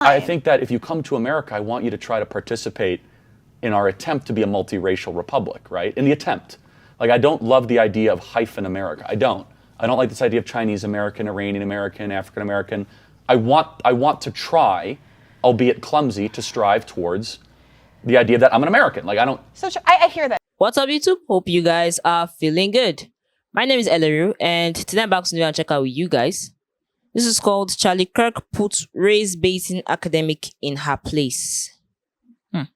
I think that if you come to America, I want you to try to participate in our attempt to be a multiracial republic, right? In the attempt. Like, I don't love the idea of hyphen America. I don't. I don't like this idea of Chinese American, Iranian American, African American. I want to try, albeit clumsy, to strive towards the idea that I'm an American. Like, I don't. So I hear that. What's up, YouTube? Hope you guys are feeling good. My name is Elaru, and today I'm back to and check out with you guys. This is called Charlie Kirk puts race-baiting academic in her place. You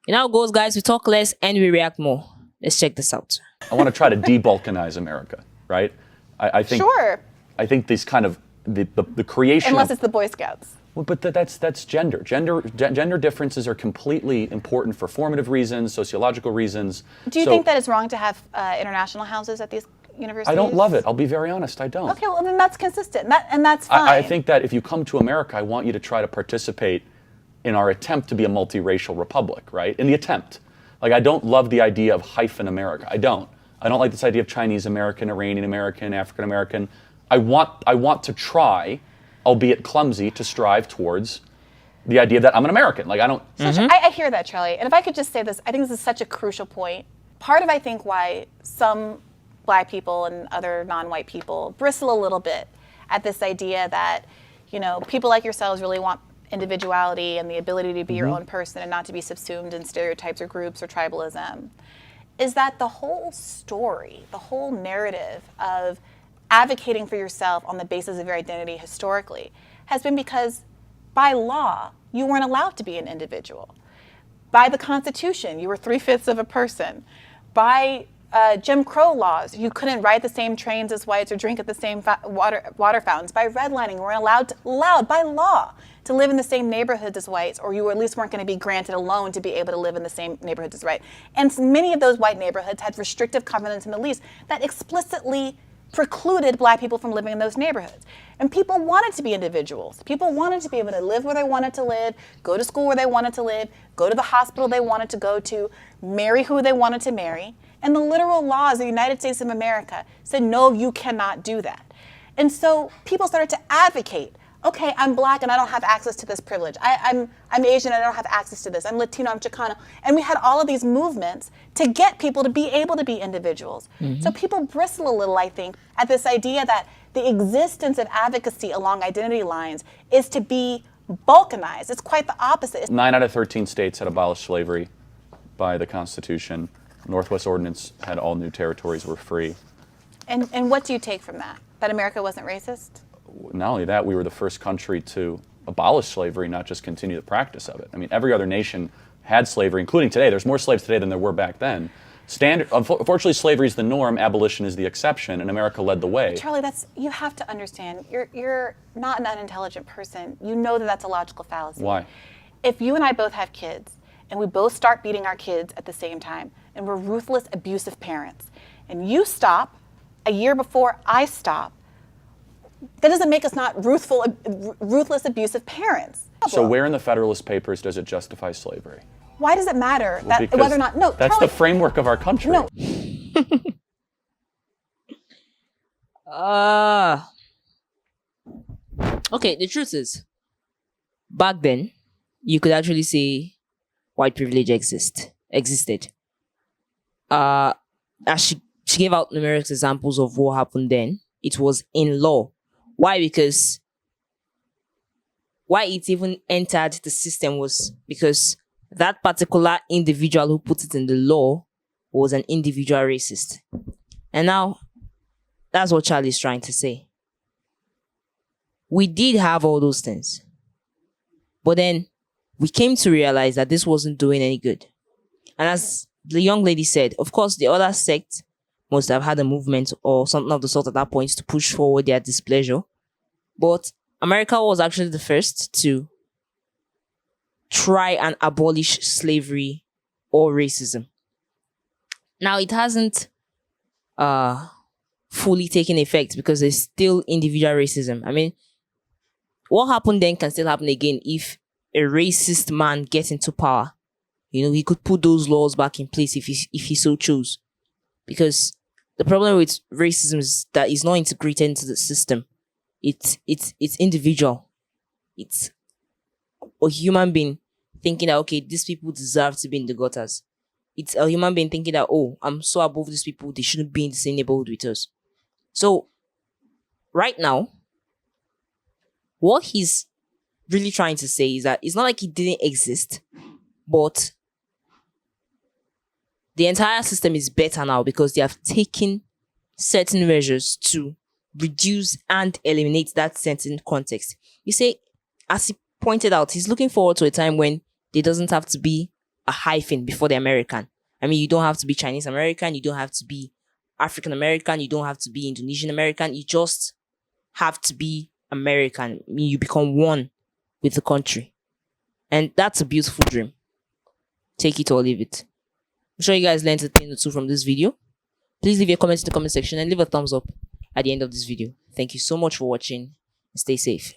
know how it goes, guys. We talk less and we react more. Let's check this out. I want to try to de-Balkanize America, right? I think. Sure. I think these kind of the creation. Unless it's the Boy Scouts. Well, but that's gender. Gender differences are completely important for formative reasons, sociological reasons. Do you think that it's wrong to have international houses at these universities? I don't love it. I'll be very honest. I don't. Okay, well then that's consistent, and that's fine. I think that if you come to America, I want you to try to participate in our attempt to be a multiracial republic, right? In the attempt. Like, I don't love the idea of hyphen America. I don't. I don't like this idea of Chinese American, Iranian American, African American. I want to try, albeit clumsy, to strive towards the idea that I'm an American. Like, I don't. So I hear that, Charlie. And if I could just say this, I think this is such a crucial point. Part of, I think, why some Black people and other non-white people bristle a little bit at this idea that, you know, people like yourselves really want individuality and the ability to be your own person and not to be subsumed in stereotypes or groups or tribalism, is that the whole story, the whole narrative of advocating for yourself on the basis of your identity historically has been because by law, you weren't allowed to be an individual. By the Constitution, you were 3/5 of a person. By Jim Crow laws, you couldn't ride the same trains as whites or drink at the same water fountains. By redlining, you weren't allowed by law to live in the same neighborhoods as whites, or you at least weren't going to be granted a loan to be able to live in the same neighborhoods as whites. And many of those white neighborhoods had restrictive covenants in the lease that explicitly precluded Black people from living in those neighborhoods. And people wanted to be individuals. People wanted to be able to live where they wanted to live, go to school where they wanted to live, go to the hospital they wanted to go to, marry who they wanted to marry. And the literal laws of the United States of America said, no, you cannot do that. And so people started to advocate, okay, I'm Black and I don't have access to this privilege. I'm Asian and I don't have access to this. I'm Latino, I'm Chicano. And we had all of these movements to get people to be able to be individuals. So people bristle a little, I think, at this idea that the existence of advocacy along identity lines is to be balkanized. It's quite the opposite. 9 out of 13 states had abolished slavery by the Constitution. Northwest Ordinance had all new territories were free. And what do you take from that? That America wasn't racist? Not only that, we were the first country to abolish slavery, not just continue the practice of it. I mean, every other nation had slavery, including today. There's more slaves today than there were back then. Unfortunately, slavery is the norm, abolition is the exception, and America led the way. Charlie, you have to understand, you're not an unintelligent person. You know that that's a logical fallacy. Why? If you and I both have kids, and we both start beating our kids at the same time, and we're ruthless, abusive parents, and you stop a year before I stop, that doesn't make us not ruthless, abusive parents. So where in the Federalist Papers does it justify slavery? Why does it matter Because whether or not? No, that's Charlie, the framework of our country. No. Okay, the truth is, back then, you could actually say white privilege existed. As she gave out numerous examples of what happened then, it was in law. Why? Because why it even entered the system was because that particular individual who put it in the law was an individual racist. And now, that's what Charlie's trying to say. We did have all those things. But then, we came to realize that this wasn't doing any good. And as the young lady said, of course, the other sect must have had a movement or something of the sort at that point to push forward their displeasure. But America was actually the first to try and abolish slavery or racism. Now, it hasn't fully taken effect because there's still individual racism. I mean, what happened then can still happen again if a racist man gets into power. You know, he could put those laws back in place if he so chose. Because the problem with racism is that it's not integrated into the system. It's individual. It's a human being thinking that, okay, these people deserve to be in the gutters. It's a human being thinking that, oh, I'm so above these people, they shouldn't be in the same neighborhood with us. So right now, what he's really trying to say is that it's not like it didn't exist, but the entire system is better now because they have taken certain measures to reduce and eliminate that certain context. You say, as he pointed out, he's looking forward to a time when there doesn't have to be a hyphen before the American. I mean, you don't have to be Chinese American, you don't have to be African American, you don't have to be Indonesian American, you just have to be American. I mean, you become one with the country. And that's a beautiful dream. Take it or leave it. I'm sure you guys learned a thing or two from this video. Please leave your comments in the comment section and leave a thumbs up at the end of this video. Thank you so much for watching. Stay safe.